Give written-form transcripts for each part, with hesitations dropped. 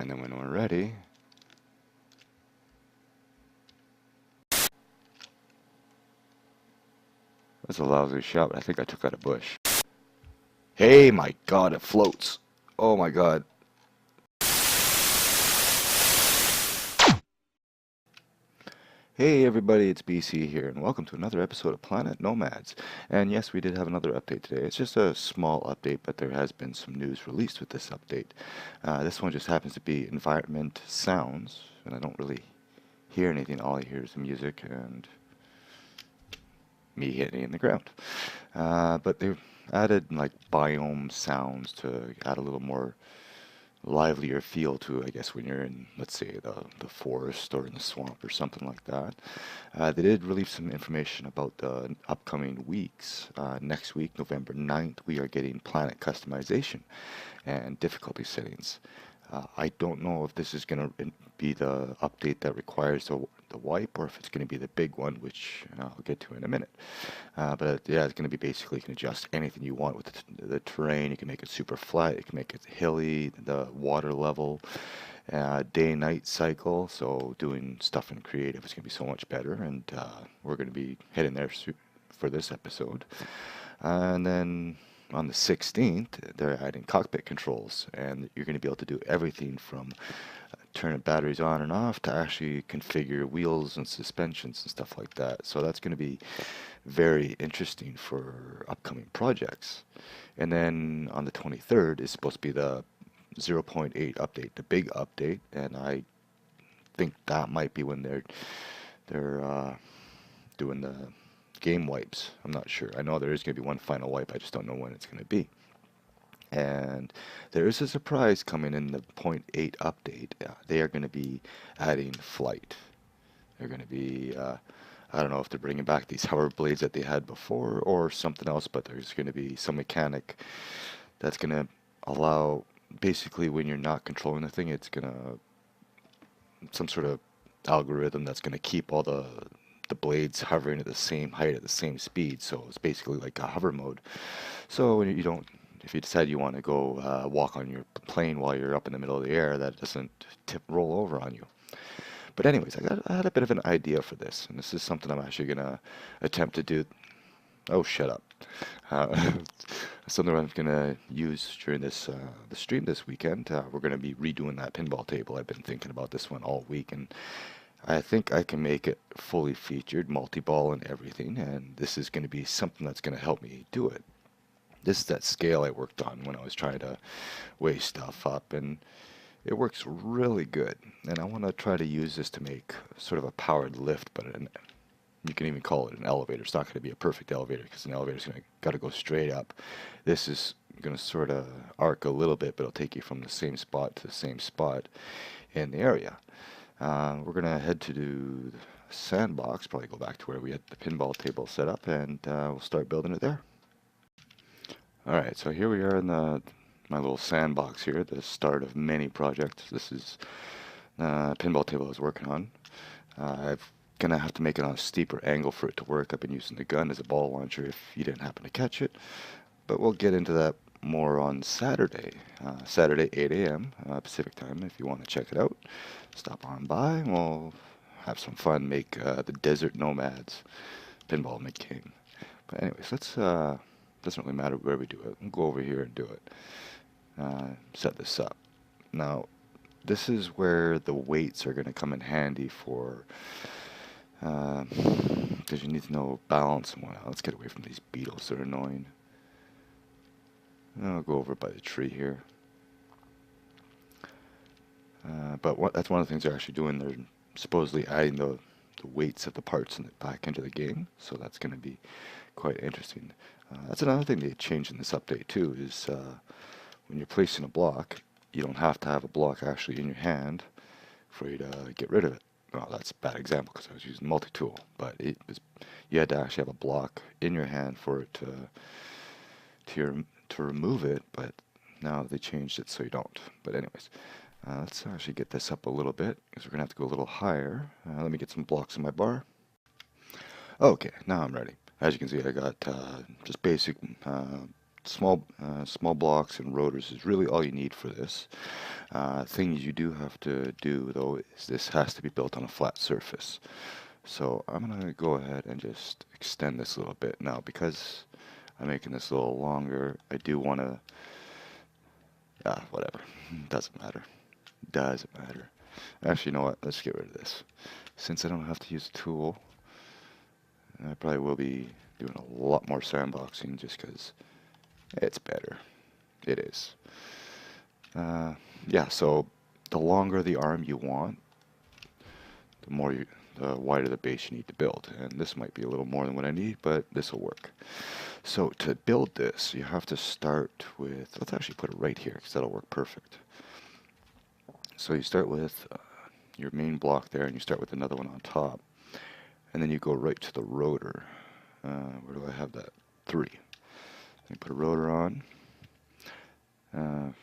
And then when we're ready, that's a lousy shot. I think I took out a bush. Hey, my God, it floats. Oh my God. Hey everybody, it's BC here, and welcome to another episode of Planet Nomads. And yes, we did have another update today. It's just a small update, but there has been some news released with this update. This one just happens to be environment sounds, and I don't really hear anything. All I hear is the music and me hitting in the ground. But they've added like biome sounds to add a little more livelier feel to, I guess, when you're in, let's say, the forest or in the swamp or something like that. They did release some information about the upcoming weeks. Next week, November 9th, we are getting planet customization and difficulty settings. I don't know if this is going to be the update that requires the wipe or if it's going to be the big one, which I'll get to in a minute. But yeah, it's going to be basically, you can adjust anything you want with the terrain. You can make it super flat, you can make it hilly, the water level, day-night cycle. So doing stuff in creative is going to be so much better, and we're going to be heading there for this episode. And then on the 16th, they're adding cockpit controls, and you're going to be able to do everything from turning batteries on and off to actually configure wheels and suspensions and stuff like that. So that's going to be very interesting for upcoming projects. And then on the 23rd is supposed to be the 0.8 update, the big update, and I think that might be when they're doing the game wipes. I'm not sure. I know there is going to be one final wipe. I just don't know when it's going to be. And there is a surprise coming in the 0.8 update. They are going to be adding flight. They're going to be, I don't know if they're bringing back these hover blades that they had before or something else, but there's going to be some mechanic that's going to allow, basically when you're not controlling the thing, it's going to, some sort of algorithm that's going to keep all the blades hovering at the same height at the same speed. So it's basically like a hover mode. So when you don't, if you decide you want to go walk on your plane while you're up in the middle of the air, that doesn't roll over on you. But anyways, I had a bit of an idea for this, and this is something I'm actually gonna attempt to do. Oh, shut up! Uh, Something I'm gonna use during this the stream this weekend. We're gonna be redoing that pinball table. I've been thinking about this one all week, and I think I can make it fully featured, multi-ball and everything. And this is gonna be something that's gonna help me do it. This is that scale I worked on when I was trying to weigh stuff up, and it works really good. And I want to try to use this to make sort of a powered lift, but you can even call it an elevator. It's not going to be a perfect elevator because an elevator's going to got to go straight up. This is going to sort of arc a little bit, but it'll take you from the same spot to the same spot in the area. We're going to head to do sandbox, probably go back to where we had the pinball table set up, and we'll start building it there. Alright, so here we are in my little sandbox here, the start of many projects. This is the pinball table I was working on. I'm going to have to make it on a steeper angle for it to work. I've been using the gun as a ball launcher if you didn't happen to catch it. But we'll get into that more on Saturday. Saturday, 8 a.m. Pacific time, if you want to check it out. Stop on by and we'll have some fun, make the Desert Nomads pinball game. But anyways, let's... doesn't really matter where we do it. We'll go over here and do it. Set this up. Now, this is where the weights are going to come in handy for, because you need to know balance and whatnot. Let's get away from these beetles that are annoying. I'll go over by the tree here. But that's one of the things they're actually doing. They're supposedly adding the weights of the parts back into the game, so that's going to be quite interesting. That's another thing they changed in this update too, is when you're placing a block, you don't have to have a block actually in your hand for you to get rid of it. Well, that's a bad example because I was using multi-tool, but you had to actually have a block in your hand for it to remove it, but now they changed it so you don't. But anyways, let's actually get this up a little bit because we're going to have to go a little higher. Let me get some blocks in my bar. Okay, now I'm ready. As you can see, I got just basic small blocks and rotors is really all you need for this. Things you do have to do though is this has to be built on a flat surface. So I'm gonna go ahead and just extend this a little bit now because I'm making this a little longer. I do want to, whatever, doesn't matter, doesn't matter. Actually, you know what? Let's get rid of this. Since I don't have to use a tool, I probably will be doing a lot more sandboxing just because it's better. It is. Yeah, so the longer the arm you want, the wider the base you need to build. And this might be a little more than what I need, but this will work. So to build this, you have to start with, let's actually put it right here because that'll work perfect. So you start with your main block there, and you start with another one on top. And then you go right to the rotor. Where do I have that? 3. Then put a rotor on. I'm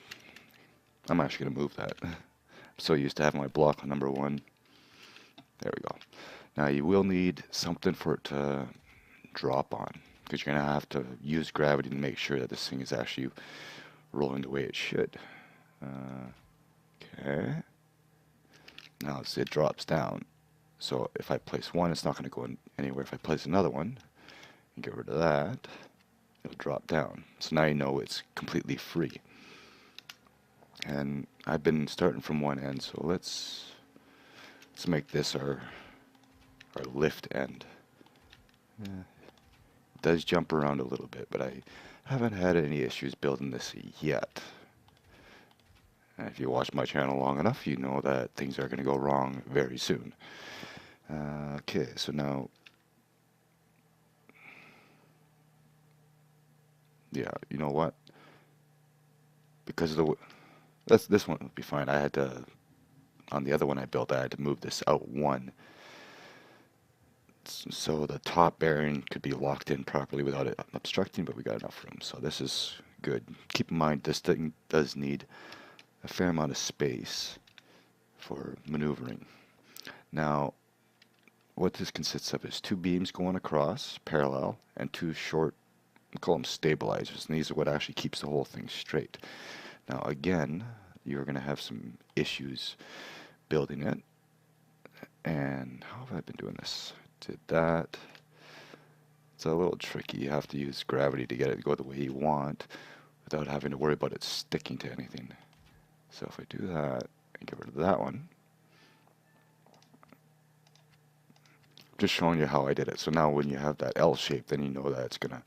actually going to move that. I'm so used to having my block on number 1. There we go. Now you will need something for it to drop on, because you're going to have to use gravity to make sure that this thing is actually rolling the way it should. Okay. Now it drops down. So if I place one, it's not going to go anywhere. If I place another one and get rid of that, it'll drop down. So now you know it's completely free. And I've been starting from one end, so let's make this our lift end. Yeah. It does jump around a little bit, but I haven't had any issues building this yet. And if you watch my channel long enough, you know that things are going to go wrong very soon. Okay, so now, yeah, you know what? Because of this one would be fine. I had to, on the other one I built, I had to move this out 1. So the top bearing could be locked in properly without it obstructing, but we got enough room. So this is good. Keep in mind, this thing does need a fair amount of space for maneuvering. Now, what this consists of is 2 beams going across, parallel, and 2 short, we call them stabilizers, and these are what actually keeps the whole thing straight. Now again, you're going to have some issues building it. And how have I been doing this? Did that. It's a little tricky. You have to use gravity to get it to go the way you want without having to worry about it sticking to anything. So if I do that and get rid of that one, just showing you how I did it. So now when you have that L shape, then you know that it's going to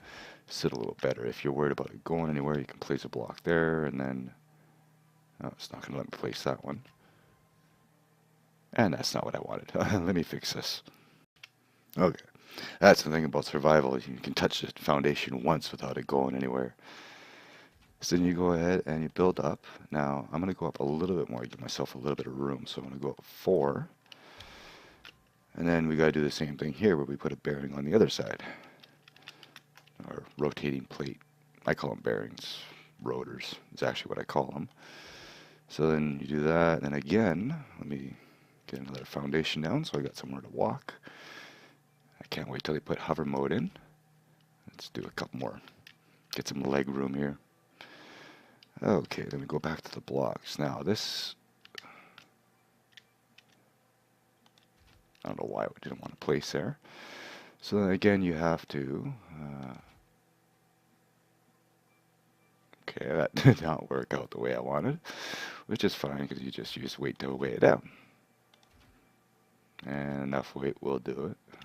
sit a little better. If you're worried about it going anywhere, you can place a block there, and then it's not going to let me place that one. And that's not what I wanted. Let me fix this. Okay, that's the thing about survival. You can touch the foundation once without it going anywhere. So then you go ahead and you build up. Now I'm going to go up a little bit more, give myself a little bit of room. So I'm going to go up 4. And then we got to do the same thing here where we put a bearing on the other side. Or rotating plate. I call them bearings. Rotors is actually what I call them. So then you do that, and again, let me get another foundation down so I got somewhere to walk. I can't wait till they put hover mode in. Let's do a couple more. Get some leg room here. Okay, then we go back to the blocks. Now this, I don't know why we didn't want to place there. So then again, you have to, okay, that did not work out the way I wanted, which is fine because you just use weight to weigh it down. And enough weight will do it.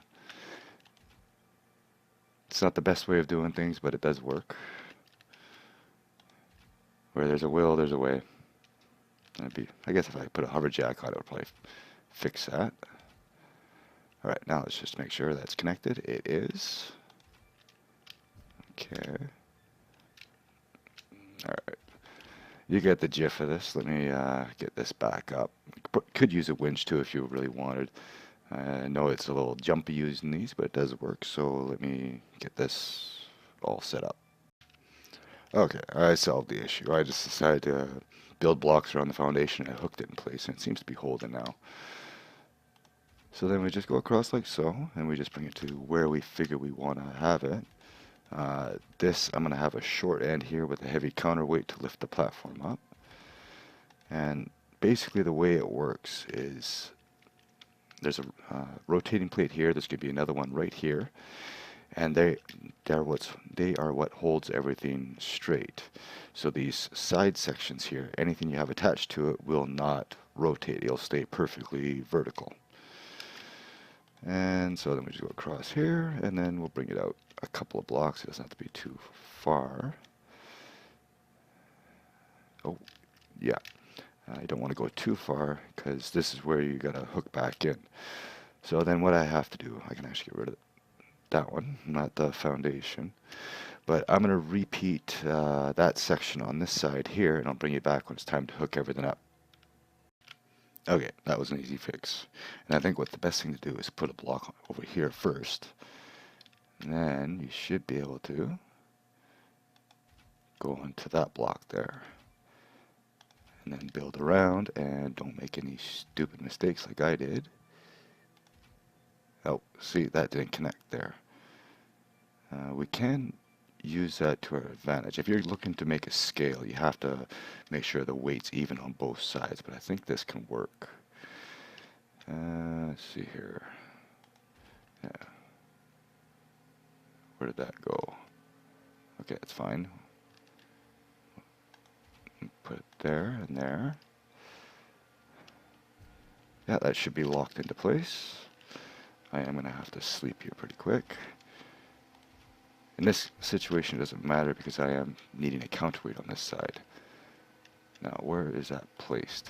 It's not the best way of doing things, but it does work. Where there's a will, there's a way. I guess if I put a hover jack on it, would probably fix that. Alright, now let's just make sure that's connected. It is. Okay. Alright. You get the gist of this. Let me get this back up. Could use a winch too if you really wanted. I know it's a little jumpy using these, but it does work. So let me get this all set up. Okay, I solved the issue. I just decided to build blocks around the foundation and I hooked it in place, and it seems to be holding now. So then we just go across like so, and we just bring it to where we figure we want to have it. This, I'm going to have a short end here with a heavy counterweight to lift the platform up. And basically the way it works is there's a rotating plate here. There's going to be another one right here. And they are what holds everything straight. So these side sections here, anything you have attached to it will not rotate. It'll stay perfectly vertical. And so then we just go across here, and then we'll bring it out a couple of blocks. It doesn't have to be too far. Oh, yeah. I don't want to go too far because this is where you got to hook back in. So then what I have to do, I can actually get rid of that one, not the foundation. But I'm going to repeat that section on this side here, and I'll bring it back when it's time to hook everything up. Okay, that was an easy fix. And I think what the best thing to do is put a block over here first. And then you should be able to go onto that block there. And then build around, and don't make any stupid mistakes like I did. Oh, see, that didn't connect there. We can use that to our advantage. If you're looking to make a scale, you have to make sure the weight's even on both sides, but I think this can work. Let's see here. Yeah. Where did that go? Okay, that's fine. Put it there and there. Yeah, that should be locked into place. I am going to have to sleep here pretty quick. In this situation, it doesn't matter because I am needing a counterweight on this side. Now, where is that placed?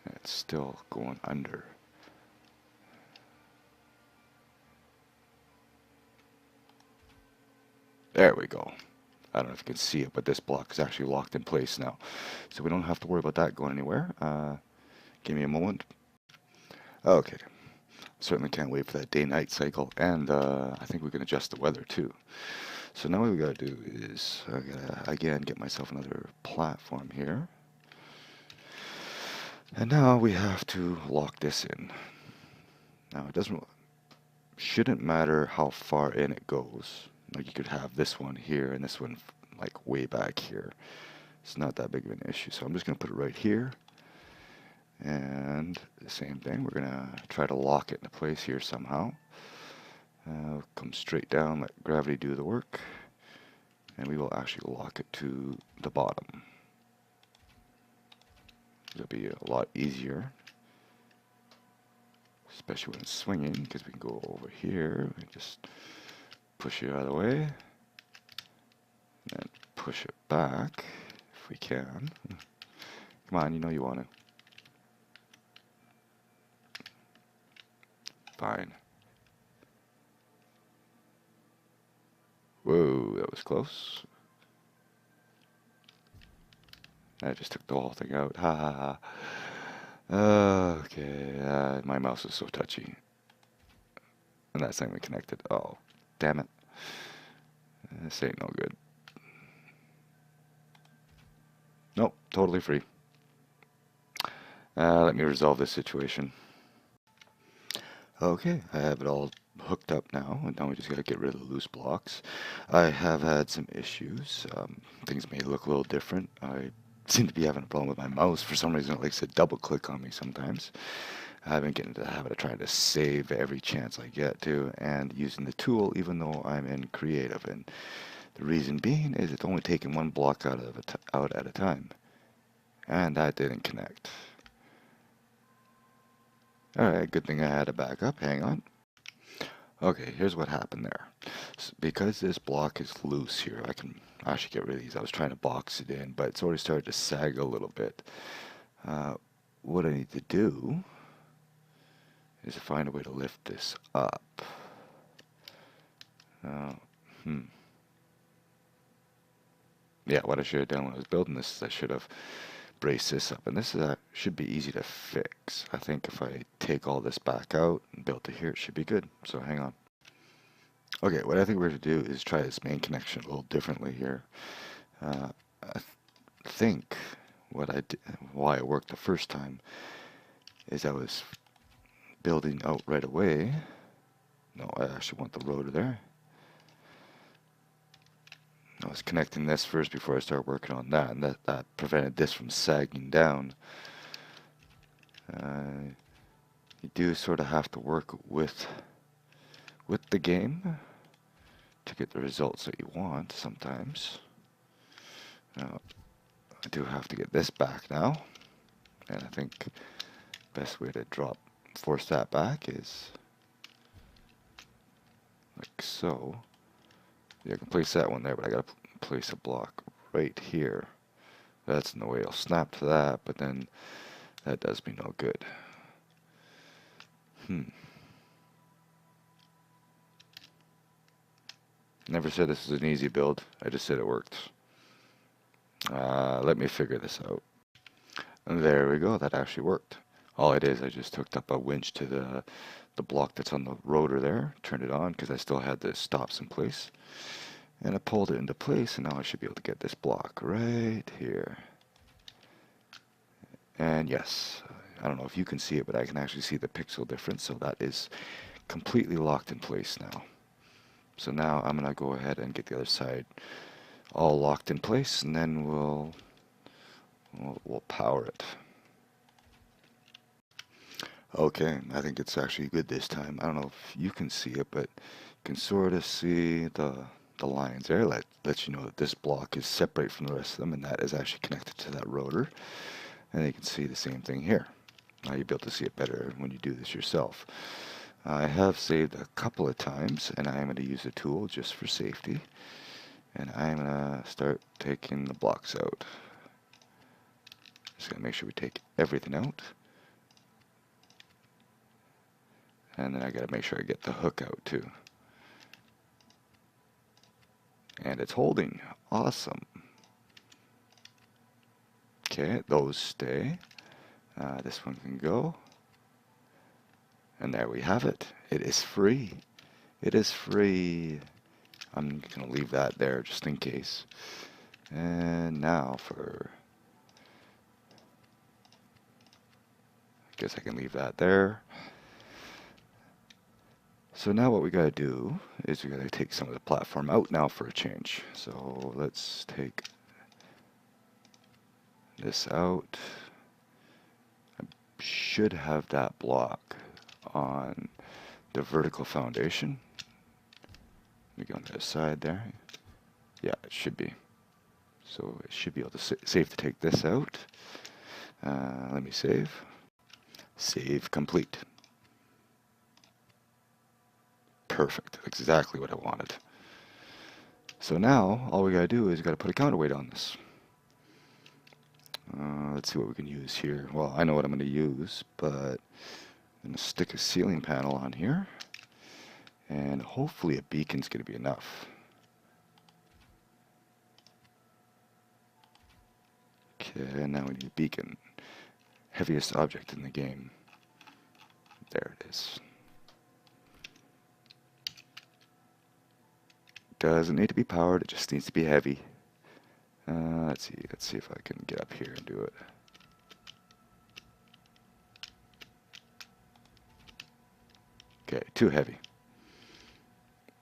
It's still going under. There we go. I don't know if you can see it, but this block is actually locked in place now. So we don't have to worry about that going anywhere. Give me a moment. Okay. Certainly can't wait for that day-night cycle, and I think we can adjust the weather too. So now what we gotta do is I gotta again get myself another platform here, and now we have to lock this in. Now it shouldn't matter how far in it goes. Like you could have this one here and this one like way back here. It's not that big of an issue. So I'm just gonna put it right here. And the same thing, we're going to try to lock it into place here somehow. Come straight down, let gravity do the work, and we will actually lock it to the bottom. It'll be a lot easier, especially when it's swinging, because we can go over here and just push it out of the way, and then push it back if we can. Come on, you know you want to. Fine. Whoa, that was close. I just took the whole thing out. Ha ha ha. Okay, my mouse is so touchy. And that's not even connected. Oh, damn it. This ain't no good. Nope, totally free. Let me resolve this situation. Okay, I have it all hooked up now, and now we just gotta get rid of the loose blocks. I have had some issues. Things may look a little different. I seem to be having a problem with my mouse. For some reason, it likes to double click on me sometimes. I've been getting into the habit of trying to save every chance I get to, and using the tool even though I'm in creative. And the reason being is it's only taking one block out at a time. And that didn't connect. Alright, good thing I had a backup. Hang on. Okay, here's what happened there. Because this block is loose here, I can actually get rid of these. I was trying to box it in, but it's already started to sag a little bit. What I need to do is to find a way to lift this up. Yeah, what I should have done when I was building this is I should have brace this up, and this should be easy to fix. I think if I take all this back out and build to here, it should be good. So hang on. Okay, what I think we're going to do is try this main connection a little differently here. I think why it worked the first time is I was building out right away. No, I actually want the rotor there. I was connecting this first before I started working on that, and that prevented this from sagging down. You do sort of have to work with the game to get the results that you want sometimes. Now, I do have to get this back now, and I think best way to force that back is like so. Yeah, I can place that one there, but I gotta place a block right here. That's no way I'll snap to that, but then that does me no good. Never said this was an easy build. I just said it worked. Let me figure this out. And there we go. That actually worked. All it is, I just hooked up a winch to the block that's on the rotor there, turned it on because I still had the stops in place, and I pulled it into place, and now I should be able to get this block right here. And yes, I don't know if you can see it, but I can actually see the pixel difference, so that is completely locked in place now. So now I'm gonna go ahead and get the other side all locked in place, and then we'll power it. Okay, I think it's actually good this time. I don't know if you can see it, but you can sort of see the lines there. Lets you know that this block is separate from the rest of them, and that is actually connected to that rotor. And you can see the same thing here. Now you'll be able to see it better when you do this yourself. I have saved a couple of times, and I'm going to use a tool just for safety. And I'm going to start taking the blocks out. Just going to make sure we take everything out. And then I got to make sure I get the hook out too. And it's holding. Awesome. Okay, those stay. This one can go. And there we have it. It is free. It is free. I'm going to leave that there just in case. And now for... I guess I can leave that there. So now what we got to do is we got to take some of the platform out now for a change. So let's take this out. I should have that block on the vertical foundation. Let me go on the other side there. Yeah, it should be. So it should be able to safe to take this out. Let me save. Save complete. Perfect. Exactly what I wanted. So now all we gotta do is we gotta put a counterweight on this. Let's see what we can use here. Well, I know what I'm going to use, but I'm going to stick a ceiling panel on here, and hopefully a beacon's going to be enough. Okay, now we need a beacon. Heaviest object in the game. There it is. Doesn't need to be powered, it just needs to be heavy. Let's see if I can get up here and do it. Okay, too heavy.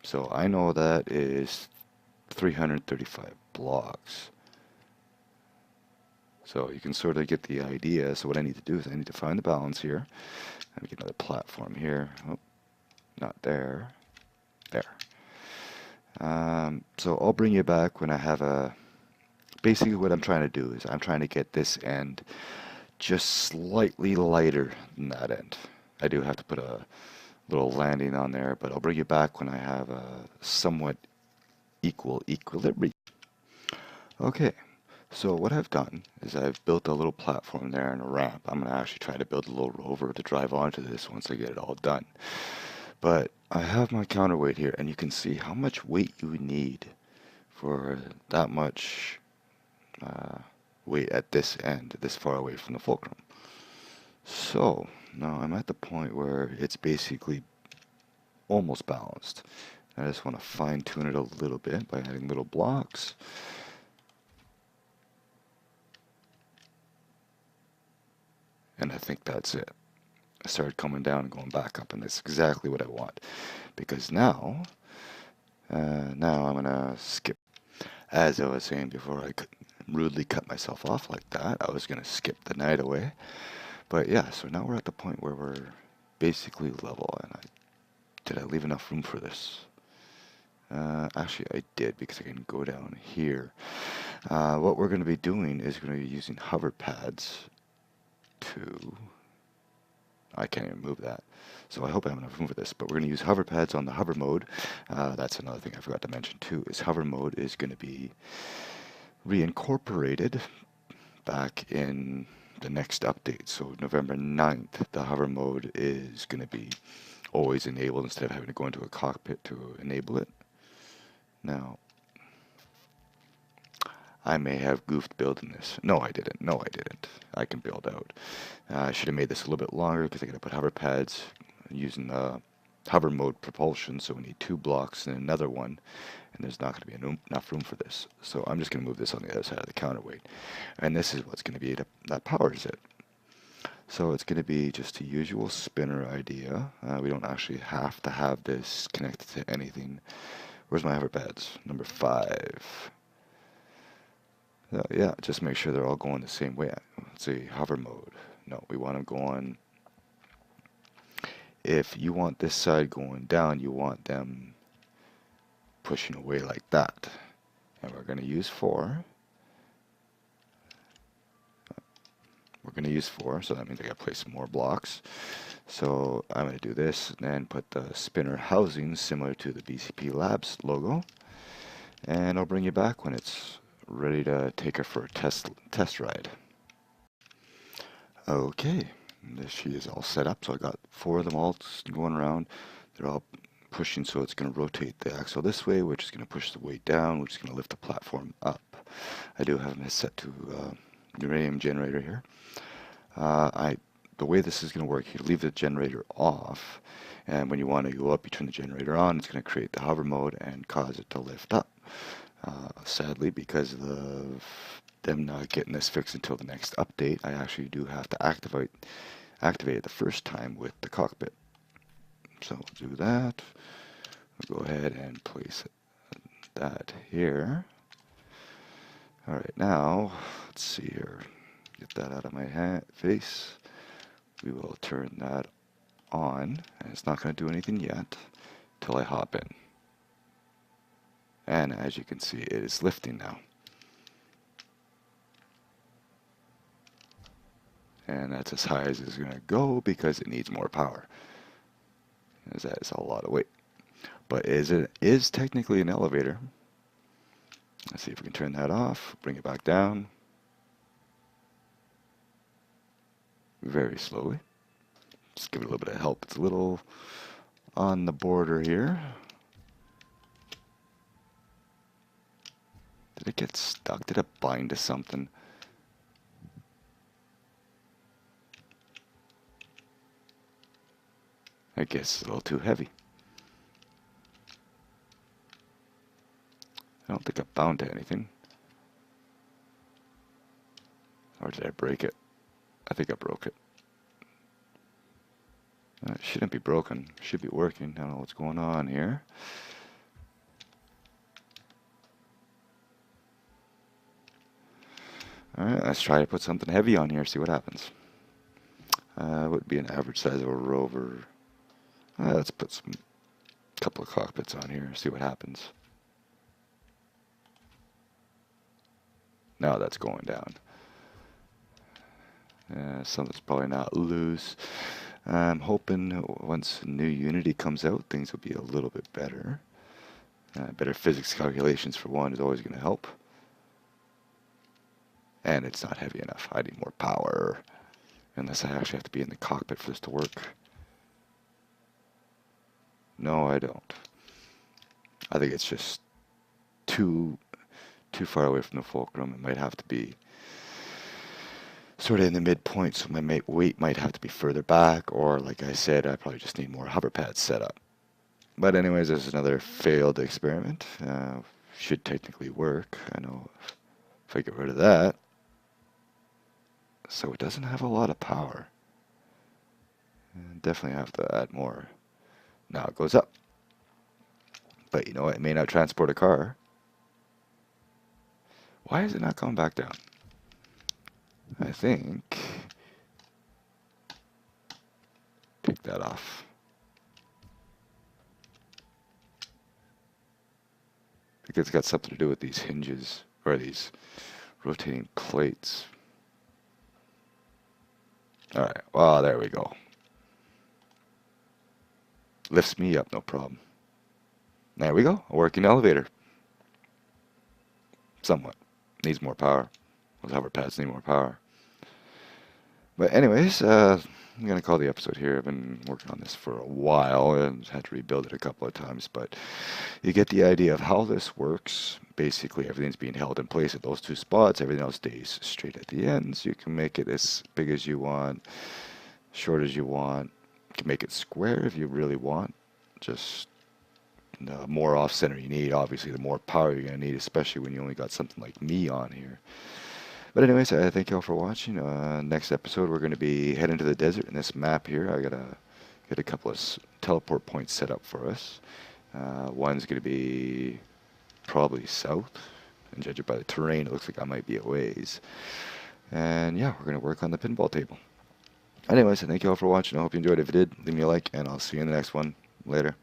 So I know that is 335 blocks. So you can sort of get the idea. So what I need to do is I need to find the balance here. Let me get another platform here. Oh, not there. There. So I'll bring you back when I have a... Basically what I'm trying to do is I'm trying to get this end just slightly lighter than that end. I do have to put a little landing on there, but I'll bring you back when I have a somewhat equal equilibrium. Okay, so what I've done is I've built a little platform there and a ramp. I'm going to actually try to build a little rover to drive onto this once I get it all done. But I have my counterweight here, and you can see how much weight you need for that much weight at this end, this far away from the fulcrum. So now I'm at the point where it's basically almost balanced. I just want to fine tune it a little bit by adding little blocks. And I think that's it. I started coming down and going back up, and that's exactly what I want. Because now I'm going to skip. As I was saying before, I could rudely cut myself off like that. I was going to skip the night away. But yeah, so now we're at the point where we're basically level. And did I leave enough room for this? Actually, I did, because I can go down here. What we're going to be doing is going to be using hover pads to... I can't even move that. So I hope I have enough room for this. But we're going to use hover pads on the hover mode. That's another thing I forgot to mention too, is hover mode is going to be reincorporated back in the next update. So November 9th, the hover mode is going to be always enabled instead of having to go into a cockpit to enable it. Now, I may have goofed building this. No, I didn't. No, I didn't. I can build out. I should have made this a little bit longer because I got to put hover pads using hover mode propulsion. So we need 2 blocks and another one, and there's not going to be enough room for this. So I'm just going to move this on the other side of the counterweight, and this is what's going to be that powers it. So it's going to be just a usual spinner idea. We don't actually have to have this connected to anything. Where's my hover pads? Number 5. Yeah, just make sure they're all going the same way. Let's see, hover mode. No, we want them going... If you want this side going down, you want them pushing away like that. And we're going to use 4. We're going to use 4, so that means I got to place some more blocks. So I'm going to do this, and then put the spinner housing similar to the BCP Labs logo. And I'll bring you back when it's ready to take her for a test ride. Okay, she is all set up, so I got 4 of them all going around. They're all pushing, so it's going to rotate the axle this way, which is going to push the weight down, which is going to lift the platform up. I do have them set to uranium generator here. The way this is going to work, you leave the generator off, and when you want to go up, you turn the generator on. It's going to create the hover mode and cause it to lift up. Sadly, because of them not getting this fixed until the next update, I actually do have to activate it the first time with the cockpit. So we'll do that. We'll go ahead and place that here. Alright, now, let's see here. Get that out of my face. We will turn that on, and it's not going to do anything yet till I hop in. And as you can see, it is lifting now. And that's as high as it's going to go because it needs more power. As that is a lot of weight. But it is technically an elevator. Let's see if we can turn that off, bring it back down. Very slowly. Just give it a little bit of help. It's a little on the border here. Did it get stuck? Did it bind to something? I guess it's a little too heavy. I don't think I bound to anything. Or did I break it? I think I broke it. It shouldn't be broken. It should be working. I don't know what's going on here. Alright, let's try to put something heavy on here, see what happens. Would be an average size of a rover. Let's put a couple of cockpits on here, see what happens. Now that's going down. Something's probably not loose. I'm hoping once new Unity comes out, things will be a little bit better. Better physics calculations for one is always going to help. And it's not heavy enough. I need more power. Unless I actually have to be in the cockpit for this to work. No, I don't. I think it's just too far away from the fulcrum. It might have to be sort of in the midpoint, so my weight might have to be further back, or like I said, I probably just need more hover pads set up. But anyways, there's another failed experiment. Should technically work. I know if I get rid of that. So it doesn't have a lot of power. Definitely have to add more. Now it goes up. But you know what? It may not transport a car. Why is it not coming back down? I think... Take that off. I think it's got something to do with these hinges, or these rotating plates. Alright, well, there we go. Lifts me up, no problem. There we go, a working elevator. Somewhat. Needs more power. Those hover pads need more power. But anyways, I'm going to call the episode here. I've been working on this for a while and had to rebuild it a couple of times, but you get the idea of how this works. Basically, everything's being held in place at those two spots. Everything else stays straight at the ends. You can make it as big as you want, short as you want. You can make it square if you really want. Just the more off-center you need, obviously, the more power you're going to need, especially when you only got something like me on here. But anyways, I thank y'all for watching. Next episode, we're going to be heading to the desert in this map here. I got to get a couple of teleport points set up for us. One's going to be probably south, and judging by the terrain, it looks like I might be a ways. And yeah, we're going to work on the pinball table. Anyways, I thank y'all for watching. I hope you enjoyed it. If you did, leave me a like, and I'll see you in the next one. Later.